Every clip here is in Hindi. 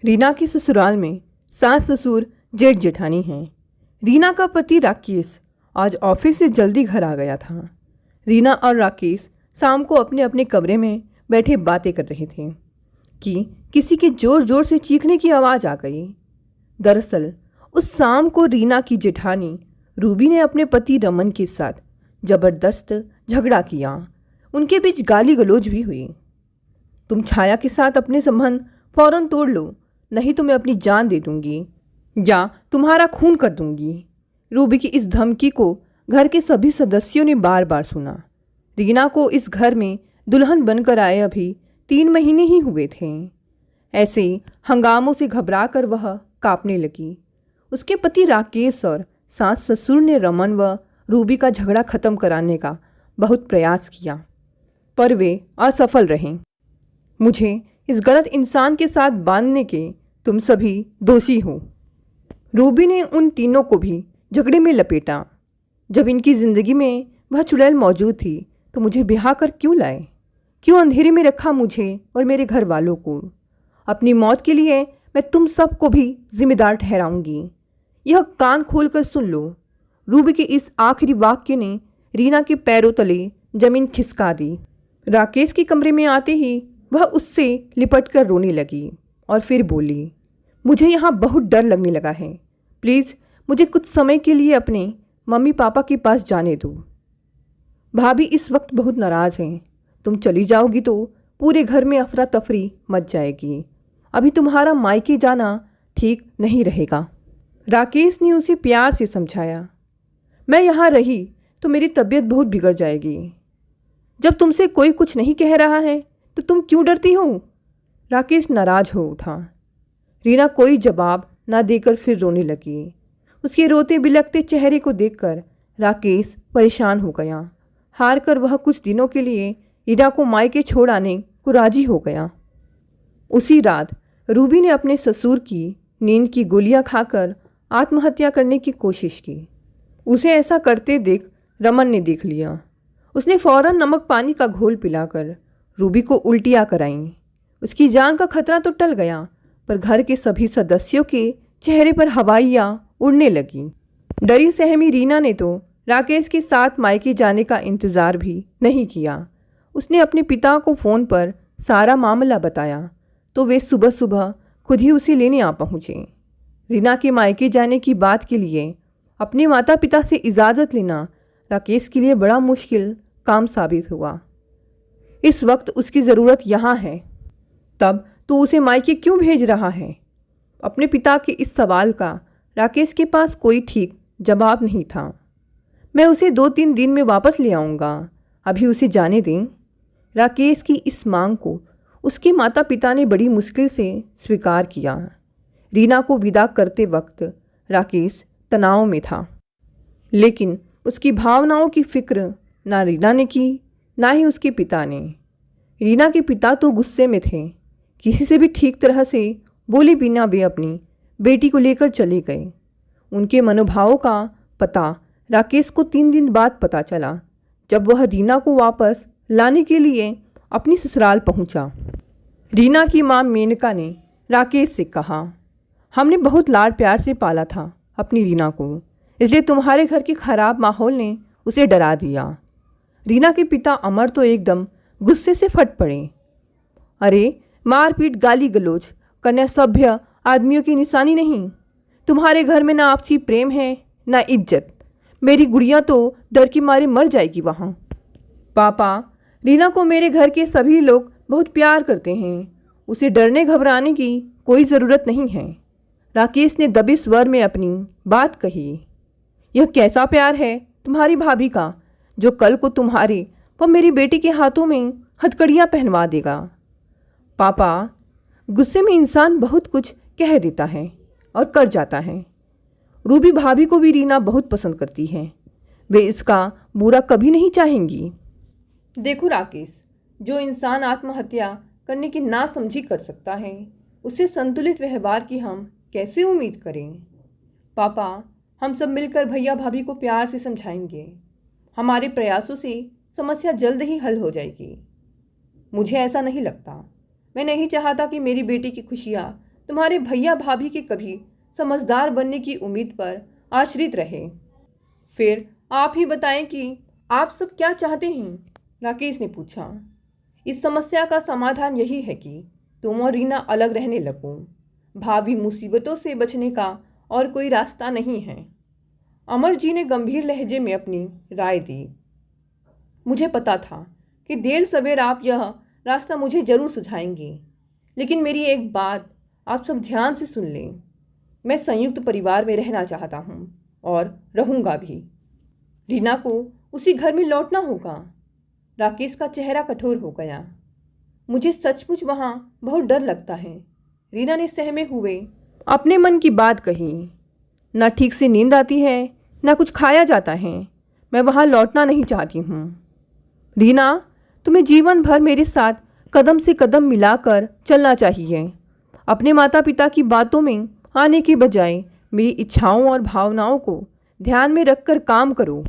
रीना के ससुराल में सास ससुर जेठ जेठानी हैं। रीना का पति राकेश आज ऑफिस से जल्दी घर आ गया था। रीना और राकेश शाम को अपने अपने कमरे में बैठे बातें कर रहे थे कि किसी के ज़ोर ज़ोर से चीखने की आवाज़ आ गई। दरअसल उस शाम को रीना की जेठानी रूबी ने अपने पति रमन के साथ ज़बरदस्त झगड़ा किया। उनके बीच गाली गलौज भी हुई। तुम छाया के साथ अपने संबंध फौरन तोड़ लो, नहीं तो मैं अपनी जान दे दूंगी या तुम्हारा खून कर दूंगी। रूबी की इस धमकी को घर के सभी सदस्यों ने बार बार सुना। रीना को इस घर में दुल्हन बनकर आए अभी 3 महीने ही हुए थे। ऐसे हंगामों से घबराकर वह कांपने लगी। उसके पति राकेश और सास ससुर ने रमन व रूबी का झगड़ा खत्म कराने का बहुत प्रयास किया, पर वे असफल रहे। मुझे इस गलत इंसान के साथ बांधने के तुम सभी दोषी हो। रूबी ने उन तीनों को भी झगड़े में लपेटा। जब इनकी ज़िंदगी में वह चुड़ैल मौजूद थी तो मुझे ब्याह कर क्यों लाए? क्यों अंधेरे में रखा मुझे और मेरे घर वालों को? अपनी मौत के लिए मैं तुम सबको भी जिम्मेदार ठहराऊंगी। यह कान खोलकर सुन लो। रूबी के इस आखिरी वाक्य ने रीना के पैरों तले जमीन खिसका दी। राकेश के कमरे में आते ही वह उससे लिपट कर रोने लगी और फिर बोली, मुझे यहाँ बहुत डर लगने लगा है। प्लीज़ मुझे कुछ समय के लिए अपने मम्मी पापा के पास जाने दो। भाभी इस वक्त बहुत नाराज़ हैं। तुम चली जाओगी तो पूरे घर में अफरा तफरी मच जाएगी। अभी तुम्हारा मायके जाना ठीक नहीं रहेगा। राकेश ने उसे प्यार से समझाया, मैं यहाँ रही तो मेरी तबीयत बहुत बिगड़ जाएगी। जब तुमसे कोई कुछ नहीं कह रहा है तो तुम क्यों डरती हो? राकेश नाराज हो उठा। रीना कोई जवाब ना देकर फिर रोने लगी। उसके रोते बिलखते चेहरे को देखकर राकेश परेशान हो गया। हार कर वह कुछ दिनों के लिए रीना को मायके छोड़ आने को राजी हो गया। उसी रात रूबी ने अपने ससुर की नींद की गोलियां खाकर आत्महत्या करने की कोशिश की। उसे ऐसा करते देख रमन ने देख लिया। उसने फौरन नमक पानी का घोल पिलाकर रूबी को उल्टियाँ कराईं। उसकी जान का खतरा तो टल गया, पर घर के सभी सदस्यों के चेहरे पर हवाइयाँ उड़ने लगीं। डरी सहमी रीना ने तो राकेश के साथ मायके जाने का इंतज़ार भी नहीं किया। उसने अपने पिता को फ़ोन पर सारा मामला बताया तो वे सुबह सुबह खुद ही उसे लेने आ पहुँचे। रीना के मायके जाने की बात के लिए अपने माता पिता से इजाज़त लेना राकेश के लिए बड़ा मुश्किल काम साबित हुआ। इस वक्त उसकी ज़रूरत यहाँ है, तब तो उसे मायके क्यों भेज रहा है? अपने पिता के इस सवाल का राकेश के पास कोई ठीक जवाब नहीं था। मैं उसे 2-3 दिन में वापस ले आऊँगा, अभी उसे जाने दें। राकेश की इस मांग को उसके माता पिता ने बड़ी मुश्किल से स्वीकार किया। रीना को विदा करते वक्त राकेश तनाव में था, लेकिन उसकी भावनाओं की फिक्र ना रीना ने की ना ही उसके पिता ने। रीना के पिता तो गुस्से में थे। किसी से भी ठीक तरह से बोले बिना वे अपनी बेटी को लेकर चले गए। उनके मनोभावों का पता राकेश को 3 दिन बाद पता चला, जब वह रीना को वापस लाने के लिए अपनी ससुराल पहुंचा। रीना की मां मेनका ने राकेश से कहा, हमने बहुत लाड प्यार से पाला था अपनी रीना को, इसलिए तुम्हारे घर के खराब माहौल ने उसे डरा दिया। रीना के पिता अमर तो एकदम गुस्से से फट पड़े। अरे, मारपीट गाली गलौज करना सभ्य आदमियों की निशानी नहीं। तुम्हारे घर में ना आपसी प्रेम है ना इज्जत। मेरी गुड़िया तो डर के मारे मर जाएगी वहाँ। पापा, रीना को मेरे घर के सभी लोग बहुत प्यार करते हैं। उसे डरने घबराने की कोई ज़रूरत नहीं है। राकेश ने दबे स्वर में अपनी बात कही। यह कैसा प्यार है तुम्हारी भाभी का, जो कल को तुम्हारे व मेरी बेटी के हाथों में हथकड़ियाँ पहनवा देगा? पापा, गुस्से में इंसान बहुत कुछ कह देता है और कर जाता है। रूबी भाभी को भी रीना बहुत पसंद करती है। वे इसका बुरा कभी नहीं चाहेंगी। देखो राकेश, जो इंसान आत्महत्या करने की नासमझी कर सकता है, उससे संतुलित व्यवहार की हम कैसे उम्मीद करें? पापा, हम सब मिलकर भैया भाभी को प्यार से समझाएंगे। हमारे प्रयासों से समस्या जल्द ही हल हो जाएगी। मुझे ऐसा नहीं लगता। मैं नहीं चाहता कि मेरी बेटी की खुशियाँ तुम्हारे भैया भाभी के कभी समझदार बनने की उम्मीद पर आश्रित रहे। फिर आप ही बताएं कि आप सब क्या चाहते हैं? राकेश ने पूछा। इस समस्या का समाधान यही है कि तुम और रीना अलग रहने लगो। भावी मुसीबतों से बचने का और कोई रास्ता नहीं है। अमर जी ने गंभीर लहजे में अपनी राय दी। मुझे पता था कि देर सवेर आप यह रास्ता मुझे जरूर सुझाएंगे, लेकिन मेरी एक बात आप सब ध्यान से सुन लें। मैं संयुक्त परिवार में रहना चाहता हूँ और रहूँगा भी। रीना को उसी घर में लौटना होगा। राकेश का चेहरा कठोर हो गया। मुझे सचमुच वहाँ बहुत डर लगता है, रीना ने सहमे हुए अपने मन की बात कही। न ठीक से नींद आती है, न कुछ खाया जाता है। मैं वहाँ लौटना नहीं चाहती हूँ। रीना, तुम्हें जीवन भर मेरे साथ कदम से कदम मिलाकर चलना चाहिए। अपने माता पिता की बातों में आने के बजाय मेरी इच्छाओं और भावनाओं को ध्यान में रखकर काम करो।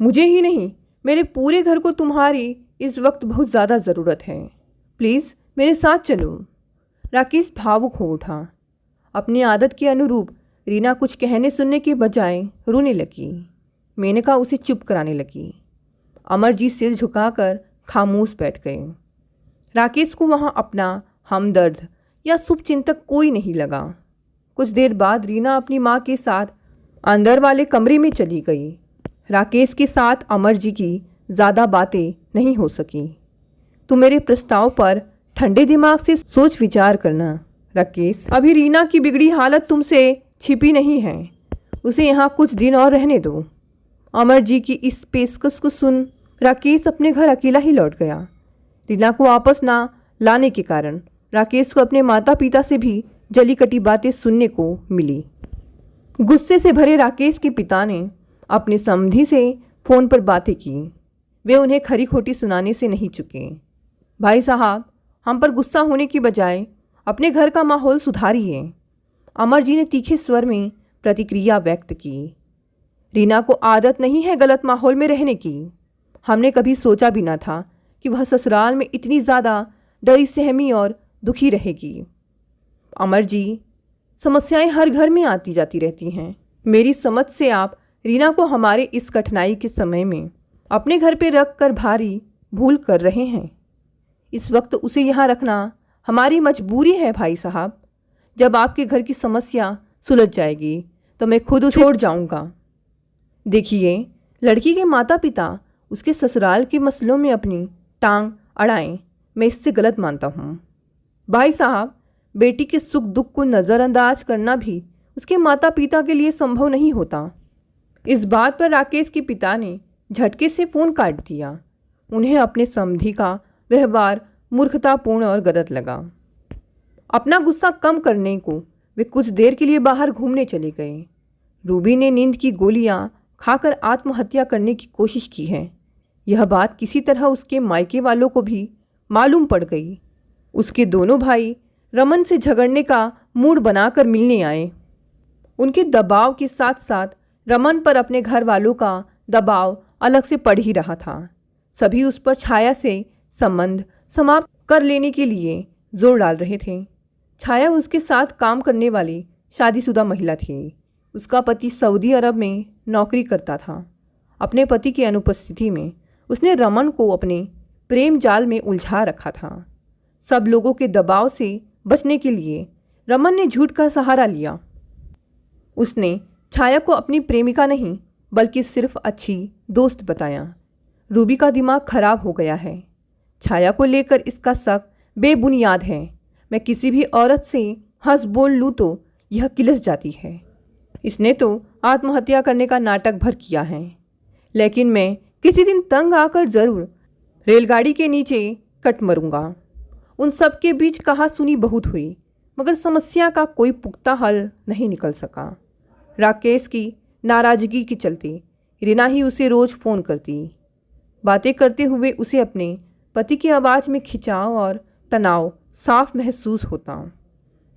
मुझे ही नहीं, मेरे पूरे घर को तुम्हारी इस वक्त बहुत ज़्यादा ज़रूरत है। प्लीज़ मेरे साथ चलो। राकेश भावुक हो उठा। अपनी आदत के अनुरूप रीना कुछ कहने सुनने के बजाय रोने लगी। मेनका उसे चुप कराने लगी। अमर जी सिर झुकाकर खामोश बैठ गए। राकेश को वहाँ अपना हमदर्द या शुभचिंतक कोई नहीं लगा। कुछ देर बाद रीना अपनी माँ के साथ अंदर वाले कमरे में चली गई। राकेश के साथ अमर जी की ज़्यादा बातें नहीं हो सकी। तुम मेरे प्रस्ताव पर ठंडे दिमाग से सोच विचार करना। राकेश, अभी रीना की बिगड़ी हालत तुमसे छिपी नहीं है। उसे यहाँ कुछ दिन और रहने दो। अमर जी की इस पेशकश को सुन राकेश अपने घर अकेला ही लौट गया। रीना को वापस ना लाने के कारण राकेश को अपने माता पिता से भी जली कटी बातें सुनने को मिली। गुस्से से भरे राकेश के पिता ने अपने समधी से फ़ोन पर बातें की। वे उन्हें खरी खोटी सुनाने से नहीं चुके। भाई साहब, हम पर गुस्सा होने की बजाय अपने घर का माहौल सुधारिए। अमर जी ने तीखे स्वर में प्रतिक्रिया व्यक्त की। रीना को आदत नहीं है गलत माहौल में रहने की। हमने कभी सोचा भी ना था कि वह ससुराल में इतनी ज़्यादा डरी सहमी और दुखी रहेगी। अमर जी, समस्याएं हर घर में आती जाती रहती हैं। मेरी समझ से आप रीना को हमारे इस कठिनाई के समय में अपने घर पे रख कर भारी भूल कर रहे हैं। इस वक्त उसे यहाँ रखना हमारी मजबूरी है भाई साहब। जब आपके घर की समस्या सुलझ जाएगी तो मैं खुद उसे छोड़ जाऊँगा। देखिए, लड़की के माता पिता उसके ससुराल के मसलों में अपनी टांग अड़ाएं, मैं इससे गलत मानता हूँ। भाई साहब, बेटी के सुख दुख को नज़रअंदाज करना भी उसके माता पिता के लिए संभव नहीं होता। इस बात पर राकेश के पिता ने झटके से फ़ोन काट दिया। उन्हें अपने समधी का व्यवहार मूर्खतापूर्ण और गलत लगा। अपना गुस्सा कम करने को वे कुछ देर के लिए बाहर घूमने चले गए। रूबी ने नींद की गोलियां खाकर आत्महत्या करने की कोशिश की है। यह बात किसी तरह उसके मायके वालों को भी मालूम पड़ गई। उसके दोनों भाई रमन से झगड़ने का मूड बनाकर मिलने आए। उनके दबाव के साथ साथ रमन पर अपने घर वालों का दबाव अलग से पड़ ही रहा था। सभी उस पर छाया से संबंध समाप्त कर लेने के लिए जोर डाल रहे थे। छाया उसके साथ काम करने वाली शादीशुदा महिला थी। उसका पति सऊदी अरब में नौकरी करता था। अपने पति की अनुपस्थिति में उसने रमन को अपने प्रेम जाल में उलझा रखा था। सब लोगों के दबाव से बचने के लिए रमन ने झूठ का सहारा लिया। उसने छाया को अपनी प्रेमिका नहीं बल्कि सिर्फ अच्छी दोस्त बताया। रूबी का दिमाग खराब हो गया है। छाया को लेकर इसका शक बेबुनियाद है। मैं किसी भी औरत से हंस बोल लूँ तो यह किलस जाती है। इसने तो आत्महत्या करने का नाटक भर किया है, लेकिन मैं किसी दिन तंग आकर ज़रूर रेलगाड़ी के नीचे कट मरूंगा। उन सब के बीच कहा सुनी बहुत हुई, मगर समस्या का कोई पुख्ता हल नहीं निकल सका। राकेश की नाराज़गी के चलते रीना ही उसे रोज़ फ़ोन करती। बातें करते हुए उसे अपने पति की आवाज़ में खिंचाव और तनाव साफ महसूस होता।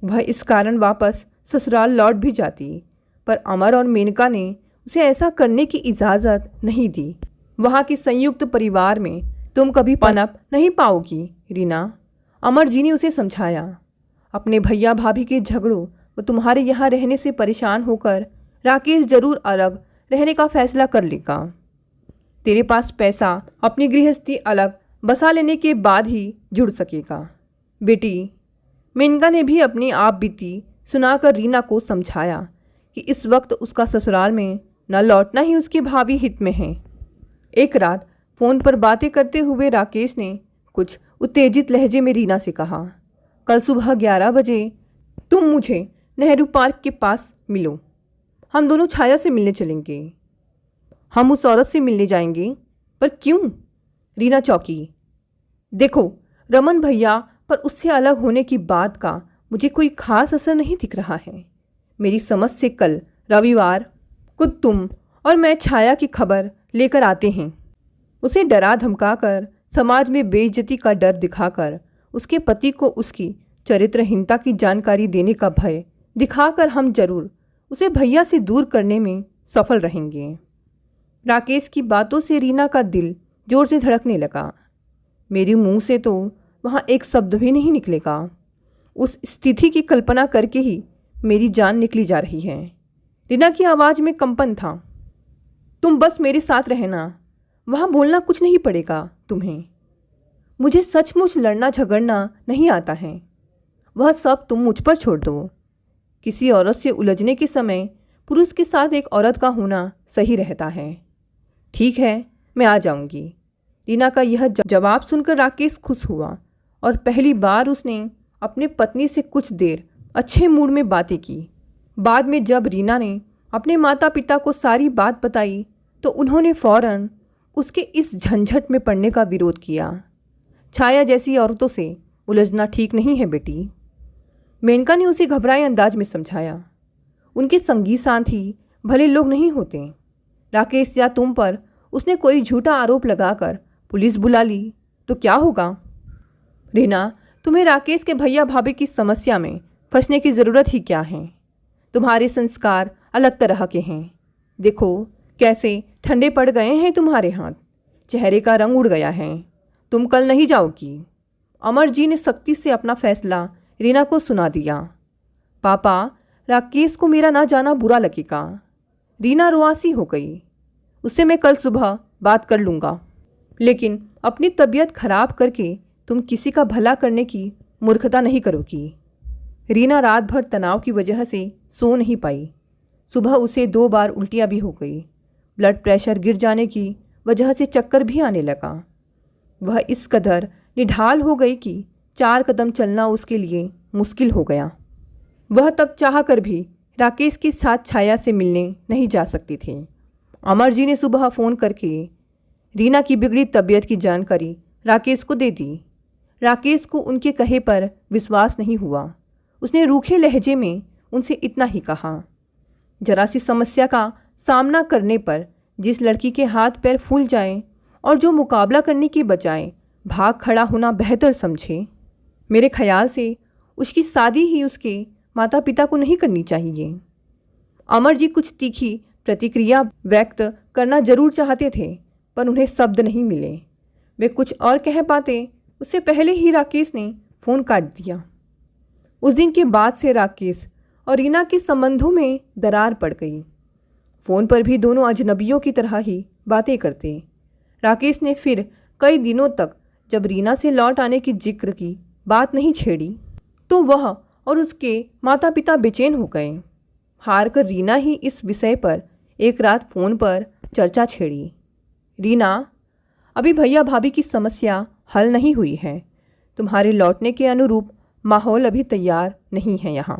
वह इस कारण वापस ससुराल लौट भी जाती, पर अमर और मेनका ने उसे ऐसा करने की इजाज़त नहीं दी। वहाँ के संयुक्त परिवार में तुम कभी पनप नहीं पाओगी रीना, अमर जी ने उसे समझाया। अपने भैया भाभी के झगड़ों व तुम्हारे यहाँ रहने से परेशान होकर राकेश जरूर अलग रहने का फैसला कर लेगा। तेरे पास पैसा अपनी गृहस्थी अलग बसा लेने के बाद ही जुड़ सकेगा। बेटी, मेनका ने भी अपनी आप बीती सुनाकर रीना को समझाया कि इस वक्त उसका ससुराल में न लौटना ही उसके भावी हित में है। एक रात फ़ोन पर बातें करते हुए राकेश ने कुछ उत्तेजित लहजे में रीना से कहा, कल सुबह 11 बजे तुम मुझे नेहरू पार्क के पास मिलो। हम दोनों छाया से मिलने चलेंगे। हम उस औरत से मिलने जाएंगे। पर क्यों? रीना चौंकी। देखो, रमन भैया पर उससे अलग होने की बात का मुझे कोई खास असर नहीं दिख रहा है। मेरी समझ से कल रविवार को तुम और मैं छाया की खबर लेकर आते हैं। उसे डरा धमकाकर, समाज में बेइज्जती का डर दिखाकर, उसके पति को उसकी चरित्रहीनता की जानकारी देने का भय दिखाकर हम जरूर उसे भैया से दूर करने में सफल रहेंगे। राकेश की बातों से रीना का दिल जोर से धड़कने लगा। मेरे मुंह से तो वहाँ एक शब्द भी नहीं निकलेगा। उस स्थिति की कल्पना करके ही मेरी जान निकली जा रही है। रीना की आवाज़ में कंपन था। तुम बस मेरे साथ रहना, वहाँ बोलना कुछ नहीं पड़ेगा तुम्हें। मुझे सचमुच लड़ना झगड़ना नहीं आता है। वह सब तुम मुझ पर छोड़ दो। किसी औरत से उलझने के समय पुरुष के साथ एक औरत का होना सही रहता है। ठीक है, मैं आ जाऊंगी। रीना का यह जवाब सुनकर राकेश खुश हुआ और पहली बार उसने अपने पत्नी से कुछ देर अच्छे मूड में बातें की। बाद में जब रीना ने अपने माता पिता को सारी बात बताई तो उन्होंने फौरन उसके इस झंझट में पड़ने का विरोध किया। छाया जैसी औरतों से उलझना ठीक नहीं है बेटी, मेनका ने उसे घबराए अंदाज में समझाया। उनके संगी साथी भले लोग नहीं होते। राकेश या तुम पर उसने कोई झूठा आरोप लगाकर पुलिस बुला ली तो क्या होगा? रीना, तुम्हें राकेश के भैया भाभी की समस्या में फंसने की ज़रूरत ही क्या है? तुम्हारे संस्कार अलग तरह के हैं। देखो कैसे ठंडे पड़ गए हैं तुम्हारे हाथ, चेहरे का रंग उड़ गया है। तुम कल नहीं जाओगी। अमर जी ने सख्ती से अपना फैसला रीना को सुना दिया। पापा, राकेश को मेरा ना जाना बुरा लगेगा। रीना रुआसी हो गई। उससे मैं कल सुबह बात कर लूँगा, लेकिन अपनी तबीयत खराब करके तुम किसी का भला करने की मूर्खता नहीं करोगी। रीना रात भर तनाव की वजह से सो नहीं पाई। सुबह उसे 2 बार उल्टियाँ भी हो गई। ब्लड प्रेशर गिर जाने की वजह से चक्कर भी आने लगा। वह इस कदर निढाल हो गई कि 4 कदम चलना उसके लिए मुश्किल हो गया। वह तब चाह कर भी राकेश के साथ छाया से मिलने नहीं जा सकती थी। अमर जी ने सुबह फ़ोन करके रीना की बिगड़ी तबीयत की जानकारी राकेश को दे दी। राकेश को उनके कहे पर विश्वास नहीं हुआ। उसने रूखे लहजे में उनसे इतना ही कहा, जरा सी समस्या का सामना करने पर जिस लड़की के हाथ पैर फूल जाएं और जो मुकाबला करने के बजाय भाग खड़ा होना बेहतर समझे, मेरे ख्याल से उसकी शादी ही उसके माता पिता को नहीं करनी चाहिए। अमर जी कुछ तीखी प्रतिक्रिया व्यक्त करना जरूर चाहते थे, पर उन्हें शब्द नहीं मिले। वे कुछ और कह पाते उससे पहले ही राकेश ने फ़ोन काट दिया। उस दिन के बाद से राकेश और रीना के संबंधों में दरार पड़ गई। फ़ोन पर भी दोनों अजनबियों की तरह ही बातें करते। राकेश ने फिर कई दिनों तक जब रीना से लौट आने की जिक्र की बात नहीं छेड़ी तो वह और उसके माता पिता बेचैन हो गए। हार कर रीना ही इस विषय पर एक रात फ़ोन पर चर्चा छेड़ी। रीना, अभी भैया भाभी की समस्या हल नहीं हुई है। तुम्हारे लौटने के अनुरूप माहौल अभी तैयार नहीं है यहाँ।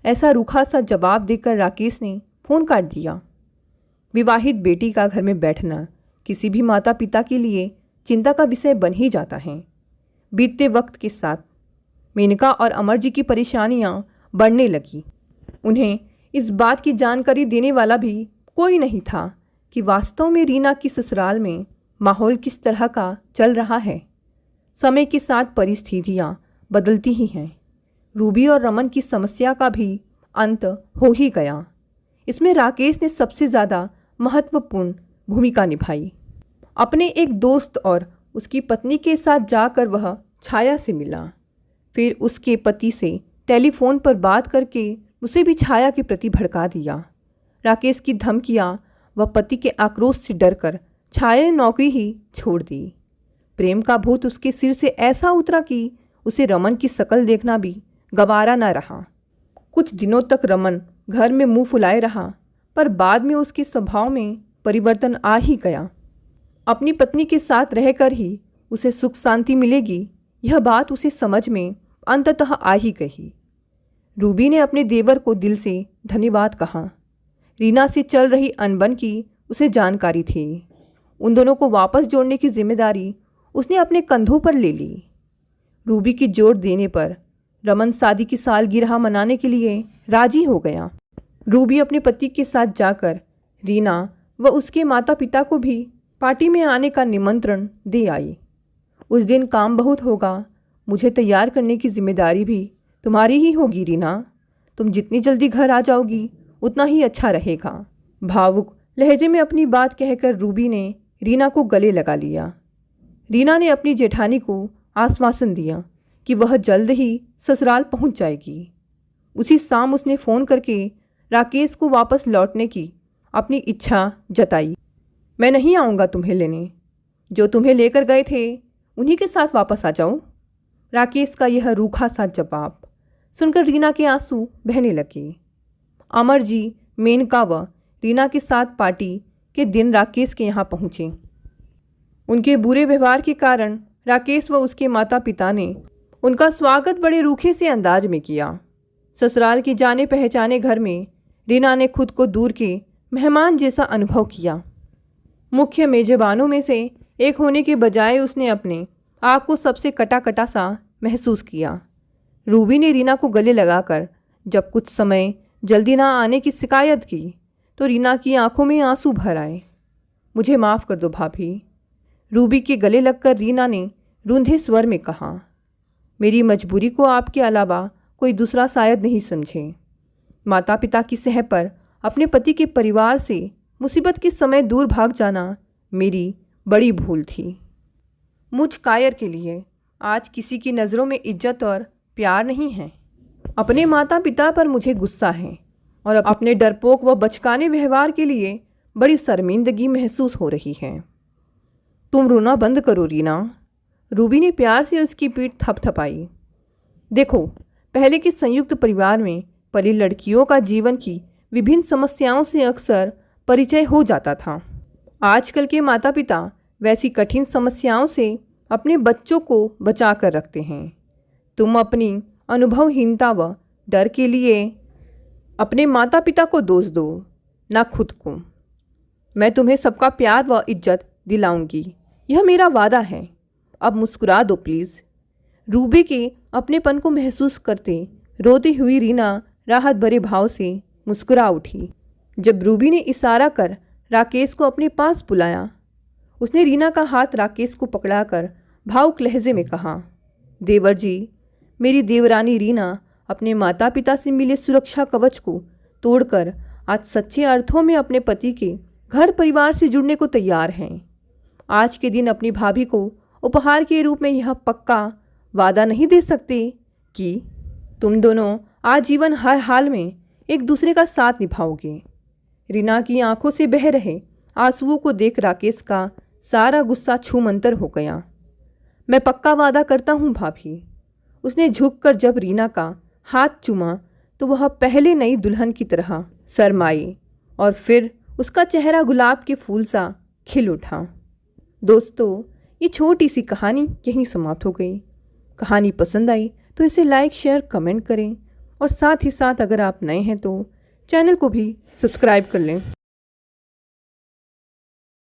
ऐसा रूखा सा जवाब देकर राकेश ने फ़ोन काट दिया। विवाहित बेटी का घर में बैठना किसी भी माता पिता के लिए चिंता का विषय बन ही जाता है। बीतते वक्त के साथ मेनका और अमर जी की परेशानियाँ बढ़ने लगी। उन्हें इस बात की जानकारी देने वाला भी कोई नहीं था कि वास्तव में रीना की ससुराल में माहौल किस तरह का चल रहा है। समय के साथ परिस्थितियाँ बदलती ही हैं। रूबी और रमन की समस्या का भी अंत हो ही गया। इसमें राकेश ने सबसे ज़्यादा महत्वपूर्ण भूमिका निभाई। अपने एक दोस्त और उसकी पत्नी के साथ जाकर वह छाया से मिला। फिर उसके पति से टेलीफोन पर बात करके उसे भी छाया के प्रति भड़का दिया। राकेश की धमकियाँ व पति के आक्रोश से डरकर छाया ने नौकरी ही छोड़ दी। प्रेम का भूत उसके सिर से ऐसा उतरा कि उसे रमन की शक्ल देखना भी गवारा न रहा। कुछ दिनों तक रमन घर में मुंह फुलाए रहा, पर बाद में उसके स्वभाव में परिवर्तन आ ही गया। अपनी पत्नी के साथ रहकर ही उसे सुख शांति मिलेगी, यह बात उसे समझ में अंततः आ ही गई। रूबी ने अपने देवर को दिल से धन्यवाद कहा। रीना से चल रही अनबन की उसे जानकारी थी। उन दोनों को वापस जोड़ने की जिम्मेदारी उसने अपने कंधों पर ले ली। रूबी की जोर देने पर रमन शादी की सालगिरह मनाने के लिए राजी हो गया। रूबी अपने पति के साथ जाकर रीना व उसके माता पिता को भी पार्टी में आने का निमंत्रण दे आई। उस दिन काम बहुत होगा, मुझे तैयार करने की जिम्मेदारी भी तुम्हारी ही होगी रीना। तुम जितनी जल्दी घर आ जाओगी उतना ही अच्छा रहेगा। भावुक लहजे में अपनी बात कहकर रूबी ने रीना को गले लगा लिया। रीना ने अपनी जेठानी को आश्वासन दिया कि वह जल्द ही ससुराल पहुंच जाएगी। उसी शाम उसने फ़ोन करके राकेश को वापस लौटने की अपनी इच्छा जताई। मैं नहीं आऊँगा तुम्हें लेने, जो तुम्हें लेकर गए थे उन्हीं के साथ वापस आ जाओ। राकेश का यह रूखा सा जवाब सुनकर रीना के आंसू बहने लगे। अमर जी, मेनका व रीना के साथ पार्टी के दिन राकेश के यहाँ पहुँचे। उनके बुरे व्यवहार के कारण राकेश व उसके माता पिता ने उनका स्वागत बड़े रूखे से अंदाज में किया। ससुराल के जाने पहचाने घर में रीना ने खुद को दूर के मेहमान जैसा अनुभव किया। मुख्य मेजबानों में से एक होने के बजाय उसने अपने आप को सबसे कटा कटा सा महसूस किया। रूबी ने रीना को गले लगाकर जब कुछ समय जल्दी ना आने की शिकायत की तो रीना की आंखों में आंसू भर आए। मुझे माफ़ कर दो भाभी, रूबी के गले लगकर रीना ने रूंधे स्वर में कहा। मेरी मजबूरी को आपके अलावा कोई दूसरा शायद नहीं समझे। माता पिता की सह पर अपने पति के परिवार से मुसीबत के समय दूर भाग जाना मेरी बड़ी भूल थी। मुझ कायर के लिए आज किसी की नज़रों में इज्जत और प्यार नहीं है। अपने माता पिता पर मुझे गुस्सा है और अपने डरपोक व बचकाने व्यवहार के लिए बड़ी शर्मिंदगी महसूस हो रही है। तुम रोना बंद करो रीना, रूबी ने प्यार से उसकी पीठ थपथपाई। देखो, पहले के संयुक्त परिवार में पली लड़कियों का जीवन की विभिन्न समस्याओं से अक्सर परिचय हो जाता था। आजकल के माता पिता वैसी कठिन समस्याओं से अपने बच्चों को बचा कर रखते हैं। तुम अपनी अनुभवहीनता व डर के लिए अपने माता पिता को दोष दो, ना खुद को। मैं तुम्हें सबका प्यार व इज्जत दिलाऊंगी, यह मेरा वादा है। अब मुस्कुरा दो प्लीज़। रूबी के अपनेपन को महसूस करते रोती हुई रीना राहत भरे भाव से मुस्कुरा उठी। जब रूबी ने इशारा कर राकेश को अपने पास बुलाया, उसने रीना का हाथ राकेश को पकड़ाकर भावुक लहजे में कहा, देवर जी, मेरी देवरानी रीना अपने माता पिता से मिले सुरक्षा कवच को तोड़कर आज सच्चे अर्थों में अपने पति के घर परिवार से जुड़ने को तैयार हैं। आज के दिन अपनी भाभी को उपहार के रूप में यह पक्का वादा नहीं दे सकते कि तुम दोनों आजीवन हर हाल में एक दूसरे का साथ निभाओगे। रीना की आंखों से बह रहे आंसुओं को देख राकेश का सारा गुस्सा छूमंतर हो गया। मैं पक्का वादा करता हूँ भाभी। उसने झुककर जब रीना का हाथ चूमा तो वह पहले नई दुल्हन की तरह शर्माई और फिर उसका चेहरा गुलाब के फूल सा खिल उठा। दोस्तों, ये छोटी सी कहानी यहीं समाप्त हो गई। कहानी पसंद आई तो इसे लाइक, शेयर, कमेंट करें और साथ ही साथ अगर आप नए हैं तो चैनल को भी सब्सक्राइब कर लें।